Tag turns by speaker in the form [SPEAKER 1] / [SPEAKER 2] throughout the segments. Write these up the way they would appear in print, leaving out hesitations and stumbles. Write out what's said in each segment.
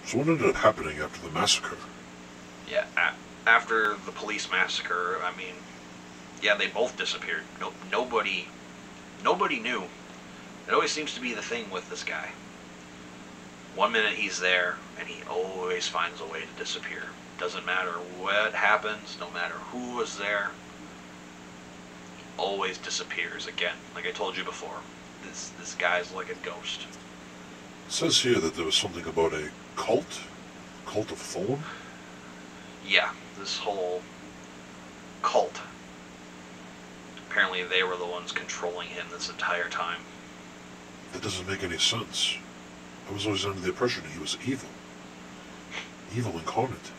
[SPEAKER 1] So what ended up happening after the massacre?
[SPEAKER 2] Yeah, after the police massacre, I mean, yeah, they both disappeared. Nobody knew. It always seems to be the thing with this guy. One minute he's there, and he always finds a way to disappear. Doesn't matter what happens, no matter who was there, he always disappears again. Like I told you before, this guy's like a ghost.
[SPEAKER 1] It says here that there was something about a cult? Cult of Thorn?
[SPEAKER 2] Yeah, this whole cult. Apparently they were the ones controlling him this entire time.
[SPEAKER 1] That doesn't make any sense. I was always under the impression he was evil. Evil incarnate.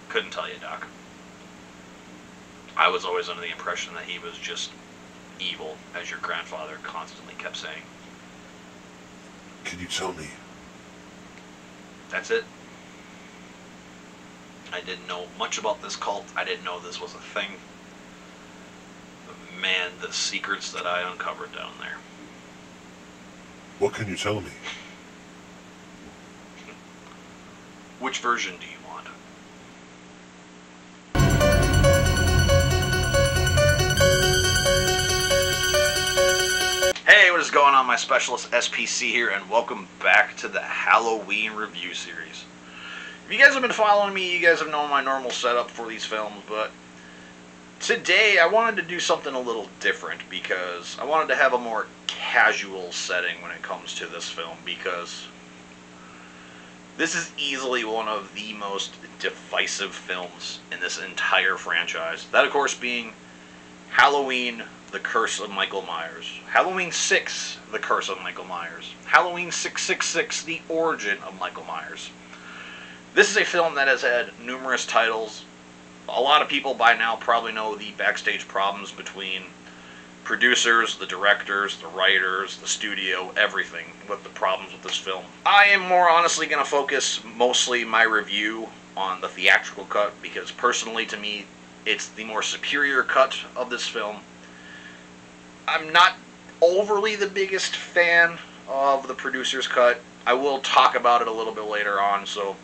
[SPEAKER 2] Couldn't tell you, Doc. I was always under the impression that he was just evil, as your grandfather constantly kept saying.
[SPEAKER 1] Can you tell me?
[SPEAKER 2] That's it. I didn't know much about this cult. I didn't know this was a thing. But man, the secrets that I uncovered down there.
[SPEAKER 1] What can you tell me?
[SPEAKER 2] Which version do you want? Hey, what is going on, my specialist SPC here, and welcome back to the Halloween review series. If you guys have been following me, you guys have known my normal setup for these films, but today I wanted to do something a little different because I wanted to have a more casual setting when it comes to this film, because this is easily one of the most divisive films in this entire franchise. That, of course, being Halloween, The Curse of Michael Myers. Halloween 6, The Curse of Michael Myers. Halloween 666, The Origin of Michael Myers. This is a film that has had numerous titles. A lot of people by now probably know the backstage problems between producers, the directors, the writers, the studio, everything with the problems with this film. I am more honestly going to focus mostly my review on the theatrical cut because personally to me it's the more superior cut of this film. I'm not overly the biggest fan of the producer's cut. I will talk about it a little bit later on, so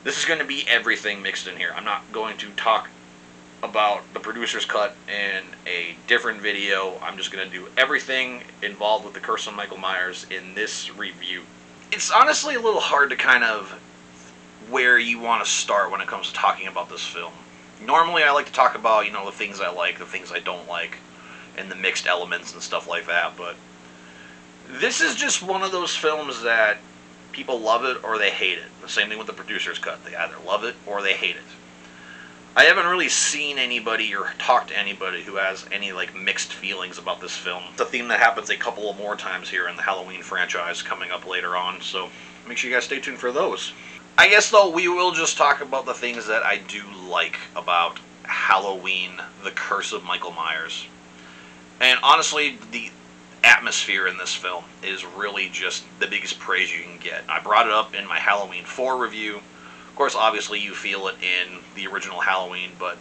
[SPEAKER 2] this is going to be everything mixed in here. I'm not going to talk about the producer's cut in a different video. I'm just going to do everything involved with The Curse of Michael Myers in this review. It's honestly a little hard to kind of where you want to start when it comes to talking about this film. Normally I like to talk about, the things I like, the things I don't like, and the mixed elements and stuff like that, but this is just one of those films that people love it or they hate it. The same thing with the producer's cut. They either love it or they hate it. I haven't really seen anybody or talked to anybody who has any mixed feelings about this film. It's a theme that happens a couple of more times here in the Halloween franchise coming up later on, so make sure you guys stay tuned for those. I guess though we will just talk about the things that I do like about Halloween, The Curse of Michael Myers. And honestly, the atmosphere in this film is really just the biggest praise you can get. I brought it up in my Halloween 4 review. Of course, obviously you feel it in the original Halloween, but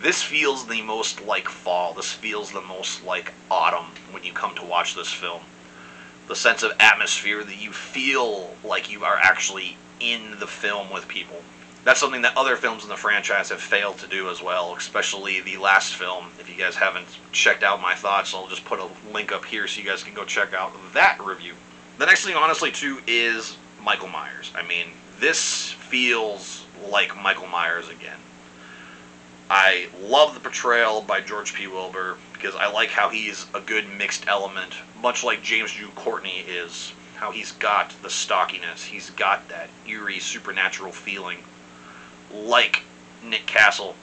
[SPEAKER 2] this feels the most like fall. This feels the most like autumn when you come to watch this film. The sense of atmosphere that you feel like you are actually in the film with people. That's something that other films in the franchise have failed to do as well, especially the last film. If you guys haven't checked out my thoughts, I'll just put a link up here so you guys can go check out that review. The next thing, honestly, too, is Michael Myers. I mean, this feels like Michael Myers again. I love the portrayal by George P. Wilbur because I like how he's a good mixed element, much like James Jude Courtney is. How he's got the stockiness, he's got that eerie supernatural feeling like Nick Castle,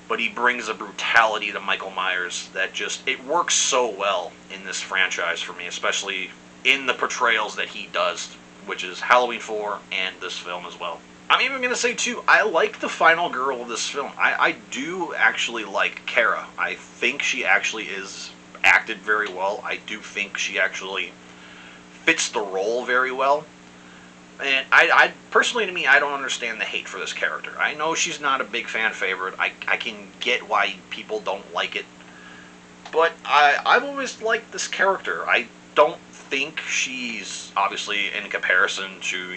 [SPEAKER 2] but he brings a brutality to Michael Myers that it works so well in this franchise for me, especially in the portrayals that he does, which is Halloween 4 and this film as well. I'm even going to say, too, I like the final girl of this film. I do actually like Kara. I think she actually is acted very well. I do think she actually fits the role very well. And I personally, to me, I don't understand the hate for this character. I know she's not a big fan favorite. I can get why people don't like it. But I've always liked this character. I don't think she's obviously in comparison to,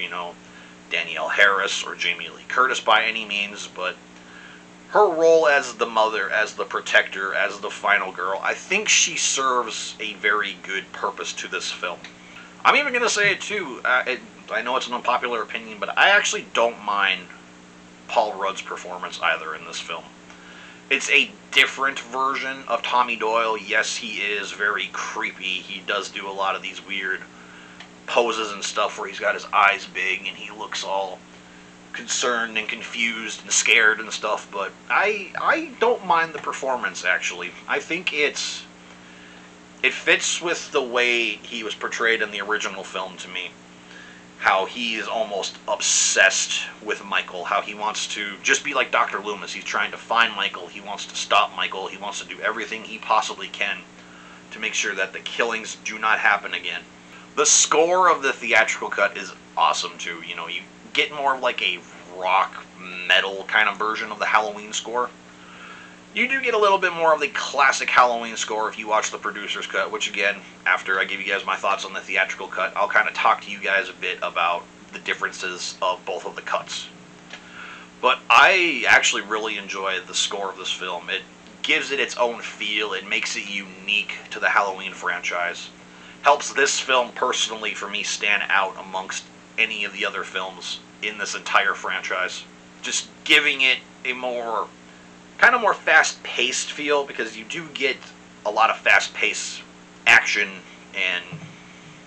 [SPEAKER 2] Danielle Harris or Jamie Lee Curtis by any means, but her role as the mother, as the protector, as the final girl, I think she serves a very good purpose to this film. I'm even going to say it too, I know it's an unpopular opinion, but I actually don't mind Paul Rudd's performance either in this film. It's a different version of Tommy Doyle. Yes, he is very creepy. He does do a lot of these weird poses and stuff where he's got his eyes big and he looks all concerned and confused and scared and stuff, but I don't mind the performance, actually. I think it fits with the way he was portrayed in the original film to me. How he is almost obsessed with Michael, how he wants to just be like Dr. Loomis. He's trying to find Michael, he wants to stop Michael, he wants to do everything he possibly can to make sure that the killings do not happen again. The score of the theatrical cut is awesome too. You get more like a rock metal kind of version of the Halloween score. You do get a little bit more of the classic Halloween score if you watch the producer's cut, which again, after I give you guys my thoughts on the theatrical cut, I'll kind of talk to you guys a bit about the differences of both of the cuts. But I actually really enjoy the score of this film. It gives it its own feel, it makes it unique to the Halloween franchise. Helps this film personally for me stand out amongst any of the other films in this entire franchise. Just giving it a more fast-paced feel, because you do get a lot of fast-paced action and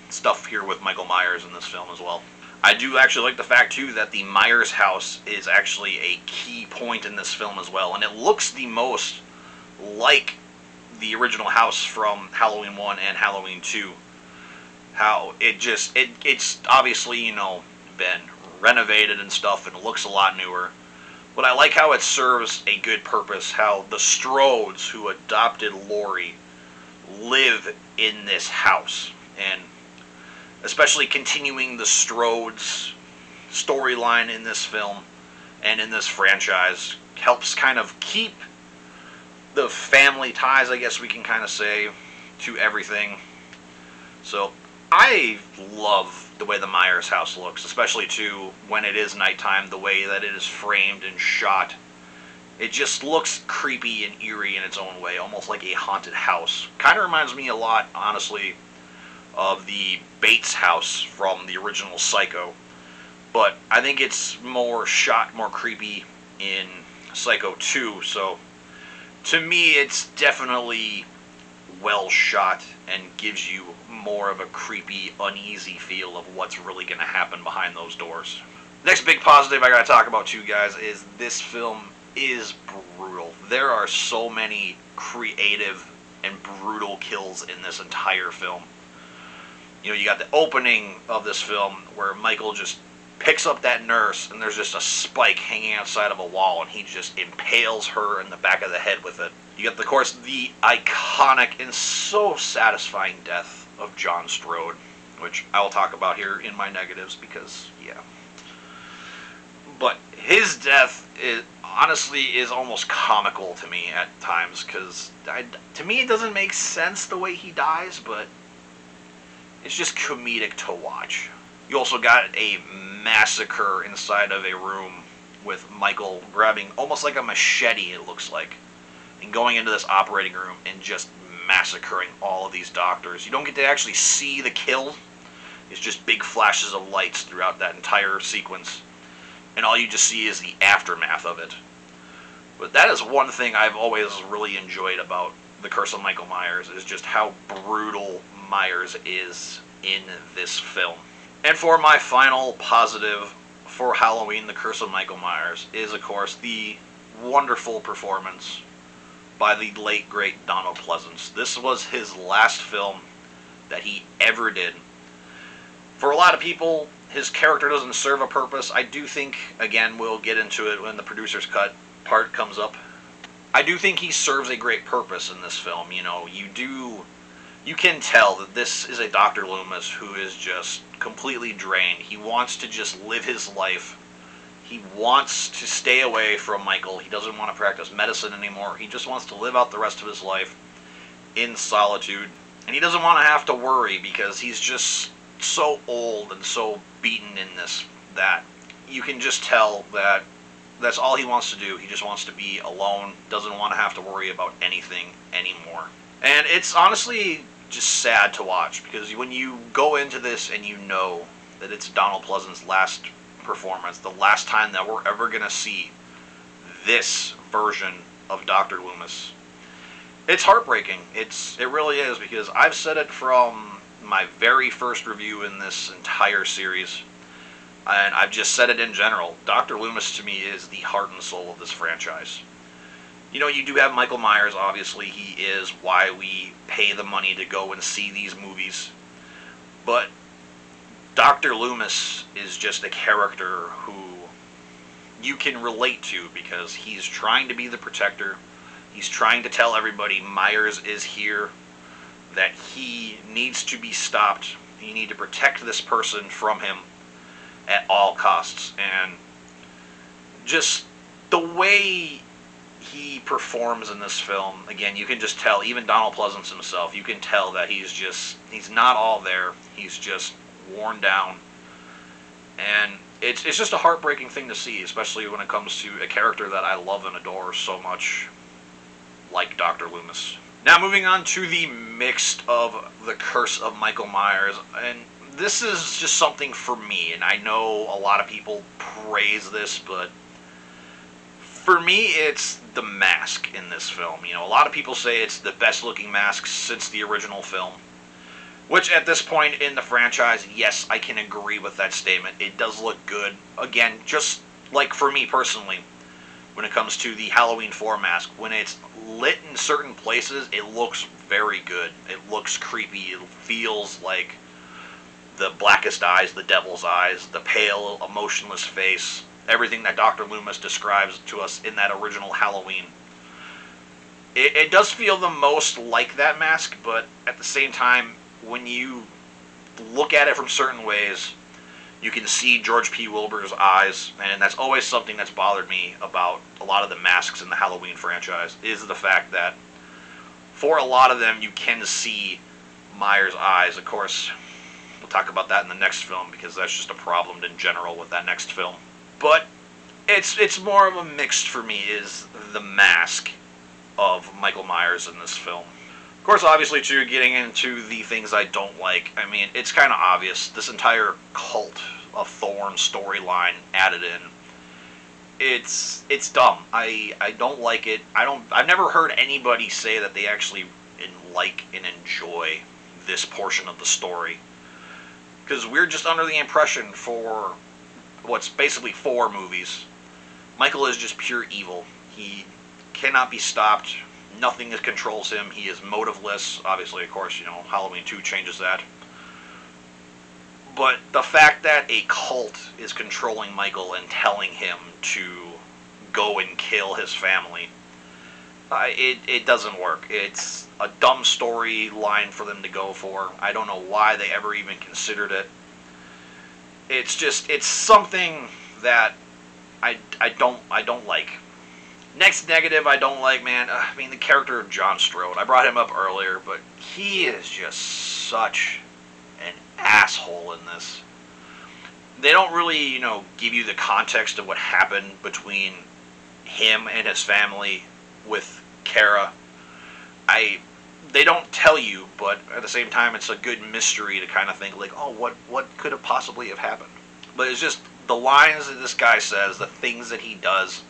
[SPEAKER 2] stuff here with Michael Myers in this film as well. I do actually like the fact too that the Myers house is actually a key point in this film as well, and it looks the most like the original house from Halloween 1 and Halloween 2. How it's obviously, been renovated and stuff and looks a lot newer. But I like how it serves a good purpose, how the Strodes, who adopted Laurie, live in this house. And especially continuing the Strodes storyline in this film and in this franchise helps kind of keep the family ties, I guess we can kind of say, to everything. So I love the way the Myers house looks, especially too when it is nighttime, the way that it is framed and shot. It just looks creepy and eerie in its own way, almost like a haunted house. Kind of reminds me a lot, honestly, of the Bates house from the original Psycho. But I think it's more shot, more creepy in Psycho 2, so to me it's definitely well shot and gives you more of a creepy, uneasy feel of what's really going to happen behind those doors. Next big positive I got to talk about too, guys, is this film is brutal. There are so many creative and brutal kills in this entire film. You got the opening of this film where Michael just picks up that nurse and there's just a spike hanging outside of a wall and he just impales her in the back of the head with it. You get, of course, the iconic and so satisfying death of John Strode, which I will talk about here in my negatives because, yeah. But his death honestly is almost comical to me at times, because to me it doesn't make sense the way he dies, but it's just comedic to watch. You also got a massacre inside of a room with Michael grabbing almost like a machete, it looks like, and going into this operating room and just massacring all of these doctors. You don't get to actually see the kill. It's just big flashes of lights throughout that entire sequence. And all you just see is the aftermath of it. But that is one thing I've always really enjoyed about The Curse of Michael Myers, is just how brutal Myers is in this film. And for my final positive for Halloween, The Curse of Michael Myers, is of course the wonderful performance by the late great Donald Pleasence. This was his last film that he ever did. For a lot of people, his character doesn't serve a purpose. I do think, again, we'll get into it when the producer's cut part comes up. I do think he serves a great purpose in this film. You can tell that this is a Dr. Loomis who is just completely drained. He wants to just live his life. He wants to stay away from Michael. He doesn't want to practice medicine anymore. He just wants to live out the rest of his life in solitude. And he doesn't want to have to worry because he's just so old and so beaten in this that you can just tell that that's all he wants to do. He just wants to be alone, doesn't want to have to worry about anything anymore. And it's honestly just sad to watch, because when you go into this and you know that it's Donald Pleasance's last performance, the last time that we're ever going to see this version of Dr. Loomis, it's heartbreaking. It really is, because I've said it from my very first review in this entire series, and I've just said it in general. Dr. Loomis to me is the heart and soul of this franchise. You know, you do have Michael Myers, obviously. He is why we pay the money to go and see these movies. But Dr. Loomis is just a character who you can relate to, because he's trying to be the protector. He's trying to tell everybody Myers is here, that he needs to be stopped. You need to protect this person from him at all costs. And just the way he performs in this film, again, you can just tell, even Donald Pleasance himself, you can tell that he's not all there. He's just worn down. And it's just a heartbreaking thing to see, especially when it comes to a character that I love and adore so much, like Dr. Loomis. Now moving on to the mixed of The Curse of Michael Myers, and this is just something for me, and I know a lot of people praise this, but for me it's the mask in this film. You know, a lot of people say it's the best looking mask since the original film, which at this point in the franchise, yes, I can agree with that statement. It does look good. Again, just like for me personally, when it comes to the Halloween 4 mask, when it's lit in certain places, it looks very good. It looks creepy. It feels like the blackest eyes, the devil's eyes, the pale, emotionless face, everything that Dr. Loomis describes to us in that original Halloween. It does feel the most like that mask, but at the same time, when you look at it from certain ways, you can see George P. Wilbur's eyes, and that's always something that's bothered me about a lot of the masks in the Halloween franchise, is the fact that for a lot of them you can see Myers' eyes. Of course, we'll talk about that in the next film, because that's just a problem in general with that next film. But it's more of a mixed for me, is the mask of Michael Myers in this film. Of course, obviously, too, getting into the things I don't like, I mean, it's kind of obvious. This entire cult of Thorn storyline added in, it's dumb. I don't like it. I've never heard anybody say that they actually like and enjoy this portion of the story, because we're just under the impression for what's basically 4 movies, Michael is just pure evil. He cannot be stopped. Nothing that controls him. He is motiveless. Obviously, of course, you know, Halloween 2 changes that. But the fact that a cult is controlling Michael and telling him to go and kill his family, it doesn't work. It's a dumb storyline for them to go for. I don't know why they ever even considered it. It's something that I don't like. Next negative I don't like, man, I mean, the character of John Strode. I brought him up earlier, but he is just such an asshole in this. They don't really, you know, give you the context of what happened between him and his family with Kara. They don't tell you, but at the same time, it's a good mystery to kind of think, like, oh, what could have possibly have happened? But it's just the lines that this guy says, the things that he does.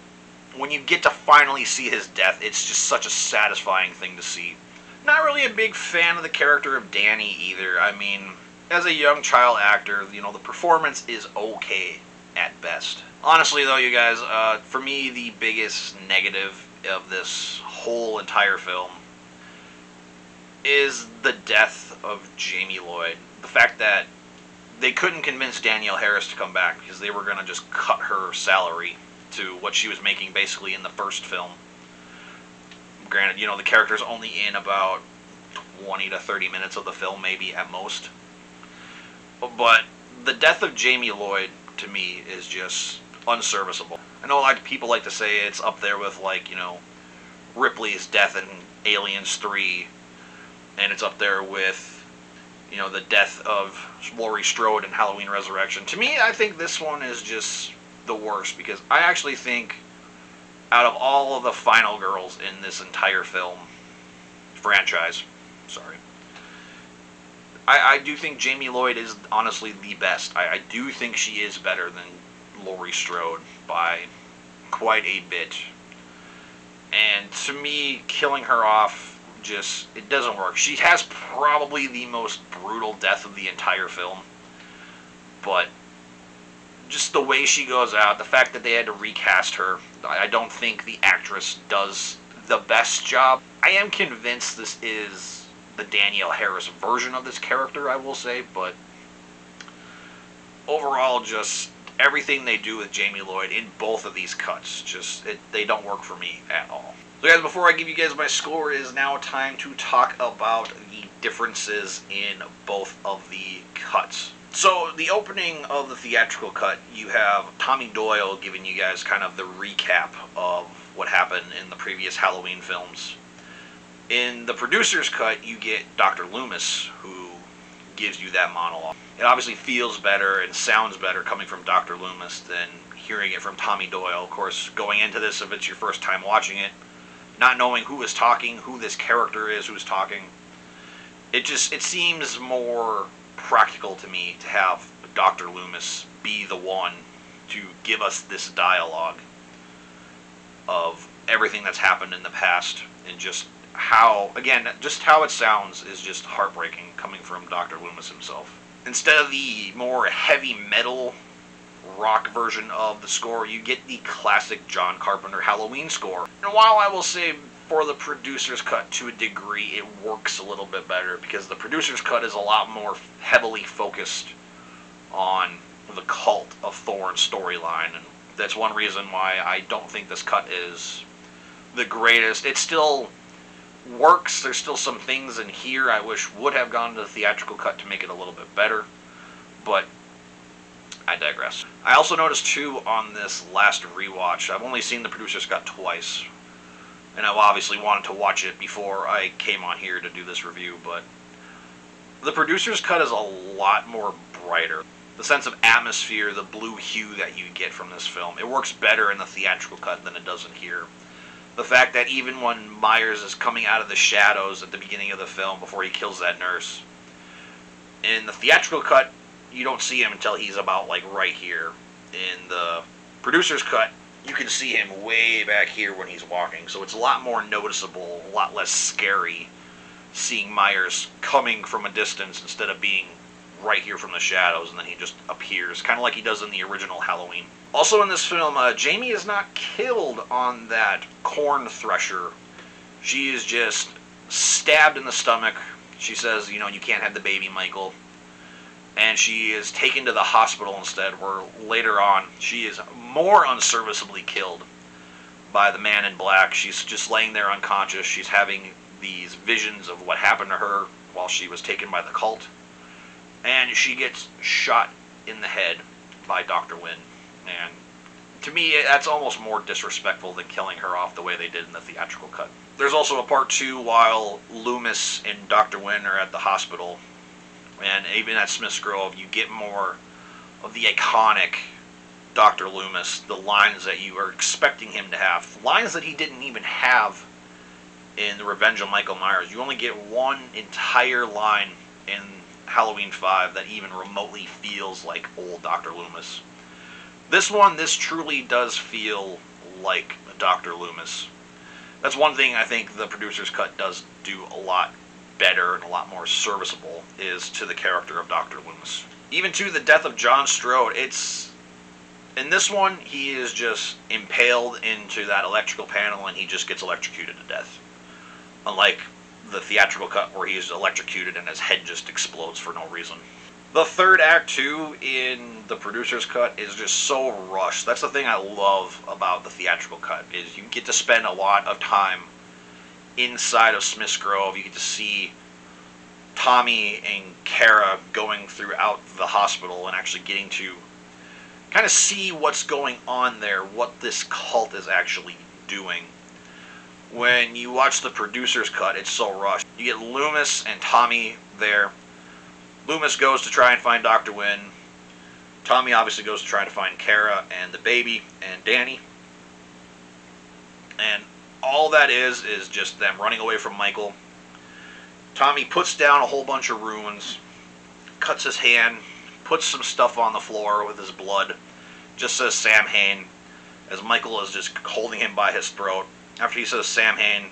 [SPEAKER 2] When you get to finally see his death, it's just such a satisfying thing to see. Not really a big fan of the character of Danny either. I mean, as a young child actor, you know, the performance is okay at best. Honestly, though, you guys, for me, the biggest negative of this whole entire film is the death of Jamie Lloyd. The fact that they couldn't convince Danielle Harris to come back because they were going to just cut her salary to what she was making basically in the first film. Granted, you know, the character's only in about 20 to 30 minutes of the film, maybe at most. But the death of Jamie Lloyd, to me, is just unserviceable. I know a lot of people like to say it's up there with, like, you know, Ripley's death in Aliens 3, and it's up there with, you know, the death of Laurie Strode in Halloween Resurrection. To me, I think this one is just the worst, because I actually think out of all of the final girls in this entire franchise, I do think Jamie Lloyd is honestly the best. I do think she is better than Laurie Strode by quite a bit. And to me, killing her off, it doesn't work. She has probably the most brutal death of the entire film. But just the way she goes out, the fact that they had to recast her, I don't think the actress does the best job. I am convinced this is the Danielle Harris version of this character, I will say, but overall, just everything they do with Jamie Lloyd in both of these cuts, they don't work for me at all. So guys, before I give you guys my score, it is now time to talk about the differences in both of the cuts. So, the opening of the theatrical cut, you have Tommy Doyle giving you guys kind of the recap of what happened in the previous Halloween films. In the producer's cut, you get Dr. Loomis, who gives you that monologue. It obviously feels better and sounds better coming from Dr. Loomis than hearing it from Tommy Doyle. Of course, going into this, if it's your first time watching it, not knowing who is talking, who this character is who's talking, it seems more practical to me to have Dr. Loomis be the one to give us this dialogue of everything that's happened in the past, and just how it sounds is just heartbreaking coming from Dr. Loomis himself. Instead of the more heavy metal rock version of the score, you get the classic John Carpenter Halloween score. And while I will say for the producer's cut to a degree it works a little bit better, because the producer's cut is a lot more heavily focused on the Cult of Thorn storyline, and that's one reason why I don't think this cut is the greatest. It still works. There's still some things in here I wish would have gone to the theatrical cut to make it a little bit better, but I digress. I also noticed too on this last rewatch, I've only seen the producer's cut twice, and I've obviously wanted to watch it before I came on here to do this review, but the producer's cut is a lot more brighter. The sense of atmosphere, the blue hue that you get from this film, it works better in the theatrical cut than it does in here. The fact that even when Myers is coming out of the shadows at the beginning of the film before he kills that nurse, in the theatrical cut, you don't see him until he's about like right here. In the producer's cut, you can see him way back here when he's walking, so it's a lot more noticeable, a lot less scary seeing Myers coming from a distance instead of being right here from the shadows, and then he just appears, kind of like he does in the original Halloween. Also in this film, Jamie is not killed on that corn thresher. She is just stabbed in the stomach. She says, you know, you can't have the baby, Michael. And she is taken to the hospital instead, where later on she is more unserviceably killed by the man in black. She's just laying there unconscious. She's having these visions of what happened to her while she was taken by the cult. And she gets shot in the head by Dr. Wynn. And to me, that's almost more disrespectful than killing her off the way they did in the theatrical cut. There's also a part 2 while Loomis and Dr. Wynn are at the hospital. And even at Smith's Grove, you get more of the iconic Dr. Loomis, the lines that you are expecting him to have. Lines that he didn't even have in The Revenge of Michael Myers. You only get one entire line in Halloween 5 that even remotely feels like old Dr. Loomis. This truly does feel like Dr. Loomis. That's one thing I think the producer's cut does do a lot better and a lot more serviceable, is to the character of Dr. Loomis. Even to the death of John Strode, in this one, he is just impaled into that electrical panel and he just gets electrocuted to death. Unlike the theatrical cut where he is electrocuted and his head just explodes for no reason. The third act too in the producer's cut is just so rushed. That's the thing I love about the theatrical cut, is you get to spend a lot of time inside of Smith's Grove. You get to see Tommy and Kara going throughout the hospital and actually getting to kind of see what's going on there, what this cult is actually doing. when you watch the producer's cut, it's so rushed. You get Loomis and Tommy there. Loomis goes to try and find Dr. Wynn. Tommy obviously goes to try to find Kara and the baby and Danny. And all that is just them running away from Michael. Tommy puts down a whole bunch of ruins, cuts his hand, puts some stuff on the floor with his blood, just says Sam Hain, as Michael is just holding him by his throat. After he says Sam Hain,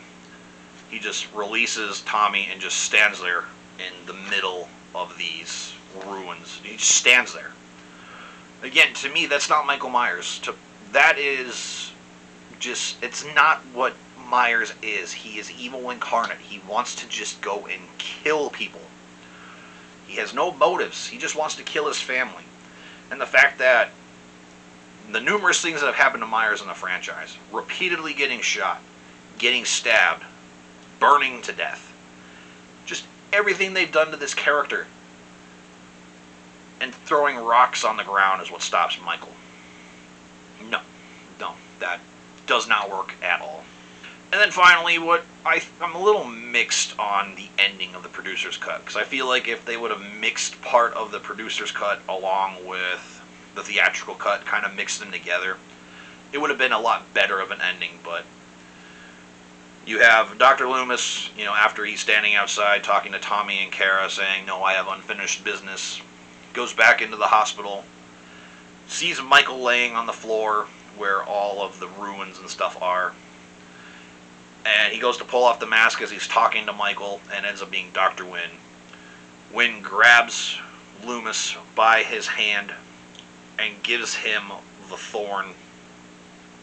[SPEAKER 2] he just releases Tommy and just stands there in the middle of these ruins. He just stands there. Again, to me, that's not Michael Myers. That is just, it's not what Myers is. He is evil incarnate. He wants to just go and kill people. He has no motives. He just wants to kill his family. And the fact that the numerous things that have happened to Myers in the franchise, repeatedly getting shot, getting stabbed, burning to death, just everything they've done to this character, and throwing rocks on the ground is what stops Michael. No, that does not work at all. And then finally, I'm a little mixed on the ending of the producer's cut, because I feel like if they would have mixed part of the producer's cut along with the theatrical cut, kind of mixed them together, it would have been a lot better of an ending. But you have Dr. Loomis, after he's standing outside talking to Tommy and Kara, saying, "No, I have unfinished business," goes back into the hospital, sees Michael laying on the floor where all of the ruins and stuff are, and he goes to pull off the mask as he's talking to Michael, and ends up being Dr. Wynn. Wynn grabs Loomis by his hand and gives him the thorn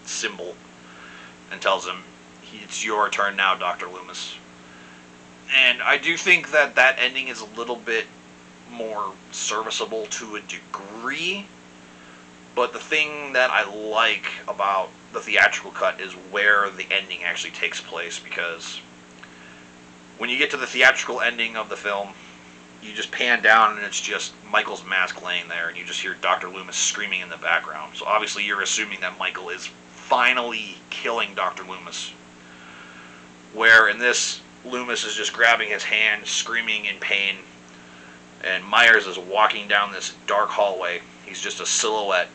[SPEAKER 2] symbol and tells him, "It's your turn now, Dr. Loomis." And I do think that that ending is a little bit more serviceable to a degree, but the thing that I like about the theatrical cut is where the ending actually takes place, because when you get to the theatrical ending of the film, you just pan down and it's just Michael's mask laying there, and you just hear Dr. Loomis screaming in the background. So obviously you're assuming that Michael is finally killing Dr. Loomis. Where in this, Loomis is just grabbing his hand, screaming in pain, and Myers is walking down this dark hallway. He's just a silhouette,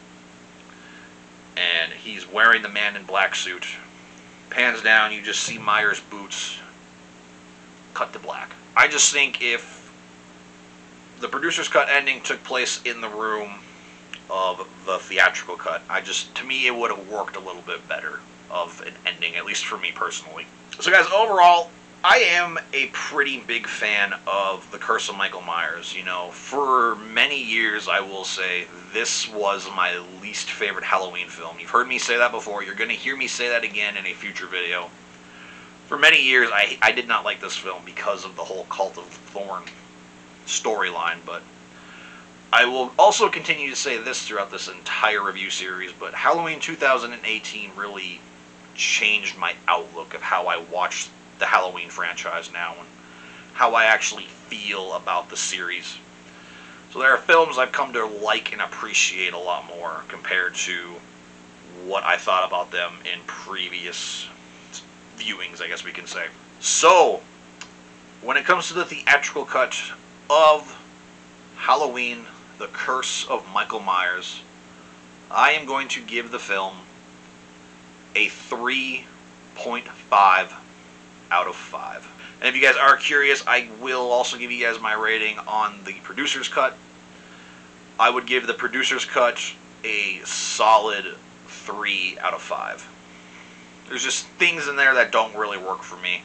[SPEAKER 2] and he's wearing the Man in Black suit. Pans down, you just see Myers' boots, cut to black. I just think if the producer's cut ending took place in the room of the theatrical cut, to me it would have worked a little bit better of an ending, at least for me personally. So guys, overall, I am a pretty big fan of The Curse of Michael Myers. For many years, I will say, this was my least favorite Halloween film. You've heard me say that before. You're going to hear me say that again in a future video. For many years, I did not like this film because of the whole Cult of Thorn storyline, but I will also continue to say this throughout this entire review series, but Halloween 2018 really changed my outlook of how I watch the Halloween franchise now, and how I actually feel about the series. So there are films I've come to like and appreciate a lot more compared to what I thought about them in previous viewings, I guess we can say. So, when it comes to the theatrical cut of Halloween, The Curse of Michael Myers, I am going to give the film a 3.5 out of 5. And if you guys are curious, I will also give you guys my rating on the producer's cut. I would give the producer's cut a solid 3 out of 5. There's just things in there that don't really work for me.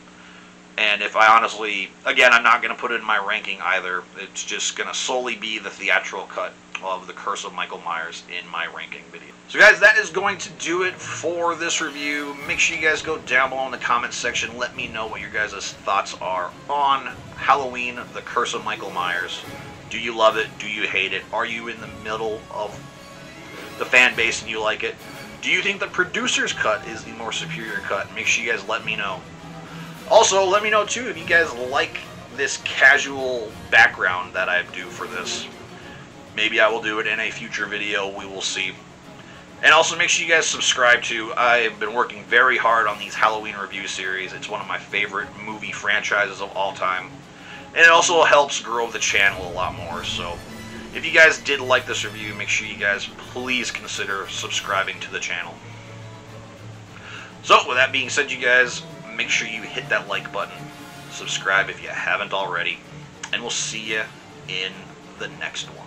[SPEAKER 2] And if I honestly, again, I'm not going to put it in my ranking either. It's just going to solely be the theatrical cut of The Curse of Michael Myers in my ranking video. So guys, that is going to do it for this review. Make sure you guys go down below in the comments section. Let me know what your guys' thoughts are on Halloween, The Curse of Michael Myers. Do you love it? Do you hate it? Are you in the middle of the fan base and you like it? Do you think the producer's cut is the more superior cut? Make sure you guys let me know. Also, let me know too if you guys like this casual background that I do for this. Maybe I will do it in a future video. We will see. And also make sure you guys subscribe to. I've been working very hard on these Halloween review series. It's one of my favorite movie franchises of all time. And it also helps grow the channel a lot more. So if you guys did like this review, make sure you guys please consider subscribing to the channel. So with that being said, you guys, make sure you hit that like button. Subscribe if you haven't already. And we'll see you in the next one.